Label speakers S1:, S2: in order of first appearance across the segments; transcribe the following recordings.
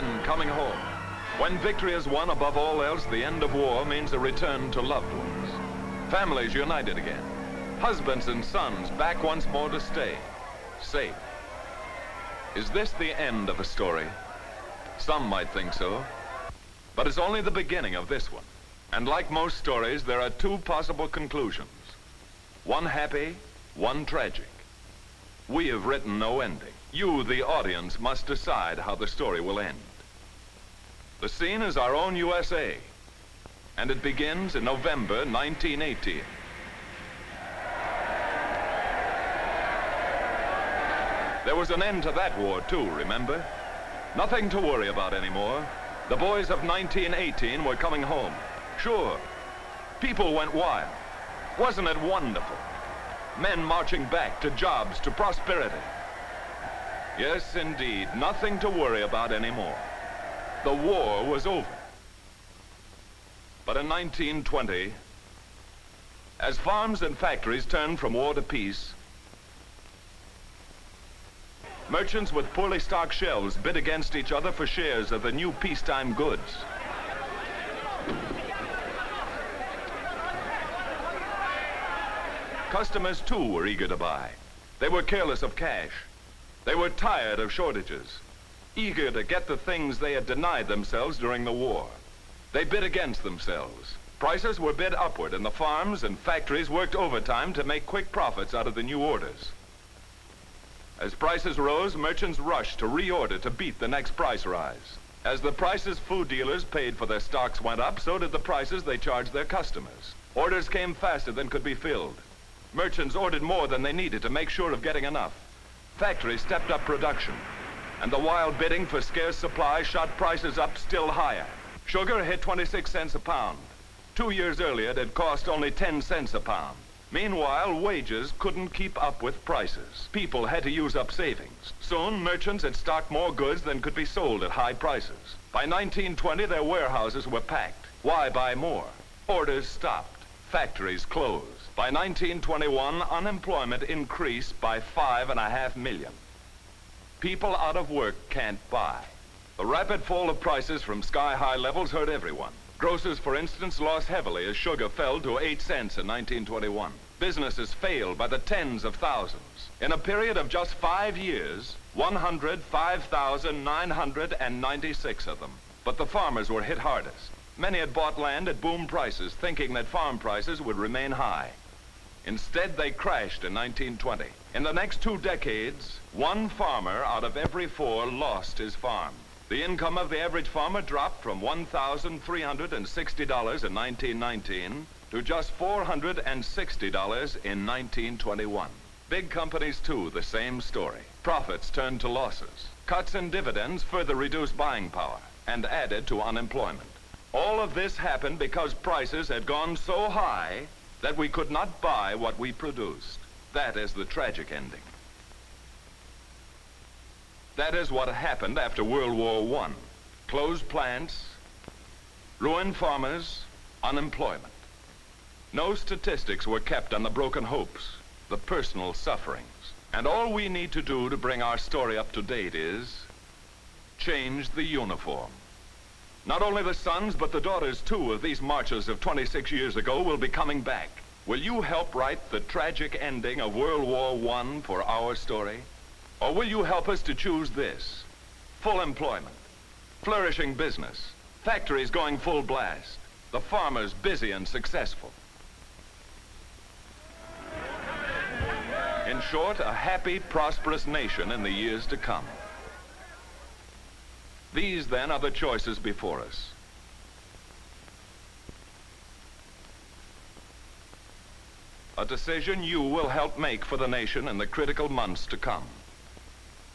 S1: men coming home. When victory is won above all else, the end of war means a return to loved ones. Families united again. Husbands and sons back once more to stay, safe. Is this the end of a story? Some might think so. But it's only the beginning of this one. And like most stories, there are two possible conclusions. One happy, one tragic. We have written no ending. You, the audience, must decide how the story will end. The scene is our own USA, and it begins in November 1918. There was an end to that war, too, remember? Nothing to worry about anymore. The boys of 1918 were coming home. Sure, people went wild. Wasn't it wonderful? Men marching back to jobs, to prosperity. Yes, indeed, nothing to worry about anymore. The war was over. But in 1920, as farms and factories turned from war to peace, merchants with poorly stocked shelves bid against each other for shares of the new peacetime goods. Customers, too, were eager to buy. They were careless of cash. They were tired of shortages, eager to get the things they had denied themselves during the war. They bid against themselves. Prices were bid upward, and the farms and factories worked overtime to make quick profits out of the new orders. As prices rose, merchants rushed to reorder to beat the next price rise. As the prices food dealers paid for their stocks went up, so did the prices they charged their customers. Orders came faster than could be filled. Merchants ordered more than they needed to make sure of getting enough. Factories stepped up production, and the wild bidding for scarce supply shot prices up still higher. Sugar hit 26 cents a pound. 2 years earlier, it had cost only 10 cents a pound. Meanwhile, wages couldn't keep up with prices. People had to use up savings. Soon, merchants had stocked more goods than could be sold at high prices. By 1920, their warehouses were packed. Why buy more? Orders stopped. Factories closed. By 1921, unemployment increased by 5.5 million. People out of work can't buy. The rapid fall of prices from sky-high levels hurt everyone. Grocers, for instance, lost heavily as sugar fell to 8 cents in 1921. Businesses failed by the tens of thousands. In a period of just 5 years, 105,996 of them. But the farmers were hit hardest. Many had bought land at boom prices, thinking that farm prices would remain high. Instead, they crashed in 1920. In the next 2 decades, one farmer out of every 4 lost his farm. The income of the average farmer dropped from $1,360 in 1919 to just $460 in 1921. Big companies, too, the same story. Profits turned to losses. Cuts in dividends further reduced buying power and added to unemployment. All of this happened because prices had gone so high that we could not buy what we produced. That is the tragic ending. That is what happened after World War I. Closed plants, ruined farmers, unemployment. No statistics were kept on the broken hopes, the personal sufferings. And all we need to do to bring our story up to date is change the uniform. Not only the sons, but the daughters, too, of these marchers of 26 years ago will be coming back. Will you help write the tragic ending of World War I for our story? Or will you help us to choose this? Full employment, flourishing business, factories going full blast, the farmers busy and successful. In short, a happy, prosperous nation in the years to come. These, then, are the choices before us. A decision you will help make for the nation in the critical months to come.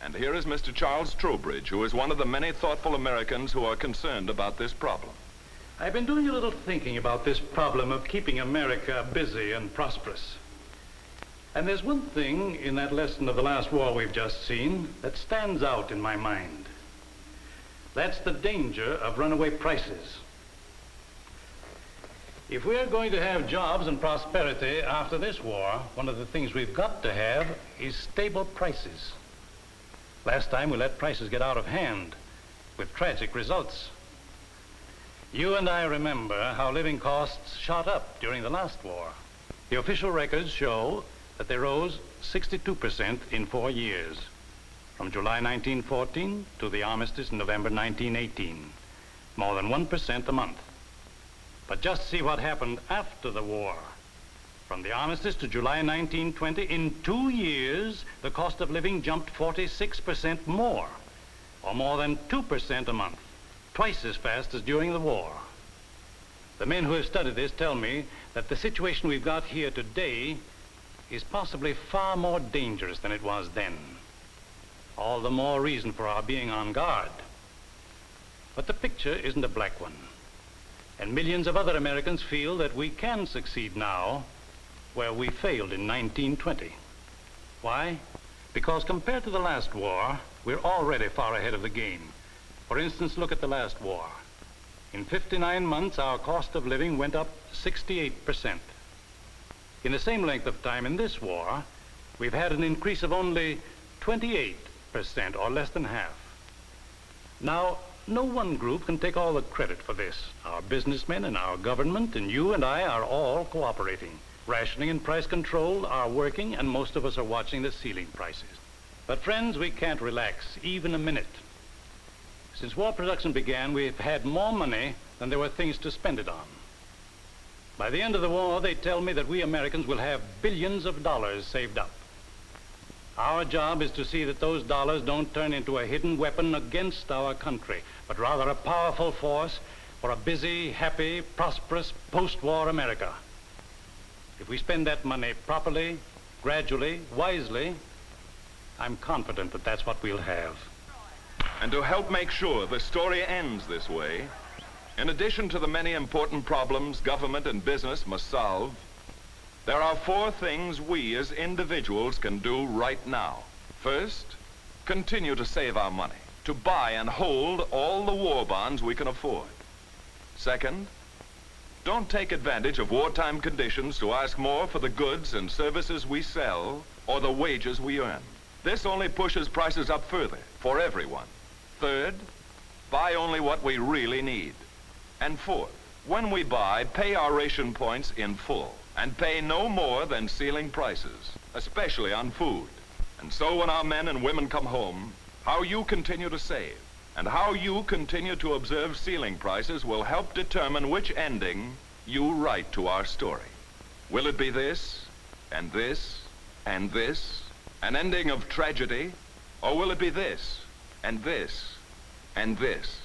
S1: And here is Mr. Charles Trowbridge, who is one of the many thoughtful Americans who are concerned about this problem.
S2: I've been doing a little thinking about this problem of keeping America busy and prosperous. And there's one thing in that lesson of the last war we've just seen that stands out in my mind. That's the danger of runaway prices. If we're going to have jobs and prosperity after this war, one of the things we've got to have is stable prices. Last time we let prices get out of hand. with tragic results. You and I remember how living costs shot up during the last war. The official records show that they rose 62% in 4 years, from July 1914 to the armistice in November 1918, more than 1% a month. But just see what happened after the war. From the armistice to July 1920, in 2 years, the cost of living jumped 46% more, or more than 2% a month, twice as fast as during the war. The men who have studied this tell me that the situation we've got here today is possibly far more dangerous than it was then. All the more reason for our being on guard. But the picture isn't a black one. And millions of other Americans feel that we can succeed now where we failed in 1920. Why? Because compared to the last war, we're already far ahead of the game. For instance, look at the last war. In 59 months, our cost of living went up 68%. In the same length of time in this war, we've had an increase of only 28%, or less than half. Now, no one group can take all the credit for this. Our businessmen and our government and you and I are all cooperating. Rationing and price control are working, and most of us are watching the ceiling prices. But friends, we can't relax even a minute. Since war production began, we've had more money than there were things to spend it on. By the end of the war, they tell me that we Americans will have billions of dollars saved up. Our job is to see that those dollars don't turn into a hidden weapon against our country, but rather a powerful force for a busy, happy, prosperous, post-war America. If we spend that money properly, gradually, wisely, I'm confident that that's what we'll have.
S1: And to help make sure the story ends this way, in addition to the many important problems government and business must solve, there are 4 things we as individuals can do right now. First, continue to save our money, to buy and hold all the war bonds we can afford. Second, don't take advantage of wartime conditions to ask more for the goods and services we sell or the wages we earn. This only pushes prices up further for everyone. Third, buy only what we really need. And fourth, when we buy, pay our ration points in full and pay no more than ceiling prices, especially on food. And so when our men and women come home, how you continue to save and how you continue to observe ceiling prices will help determine which ending you write to our story. Will it be this, and this, and this, an ending of tragedy, or will it be this, and this, and this,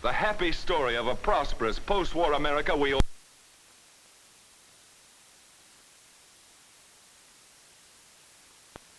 S1: the happy story of a prosperous post-war America we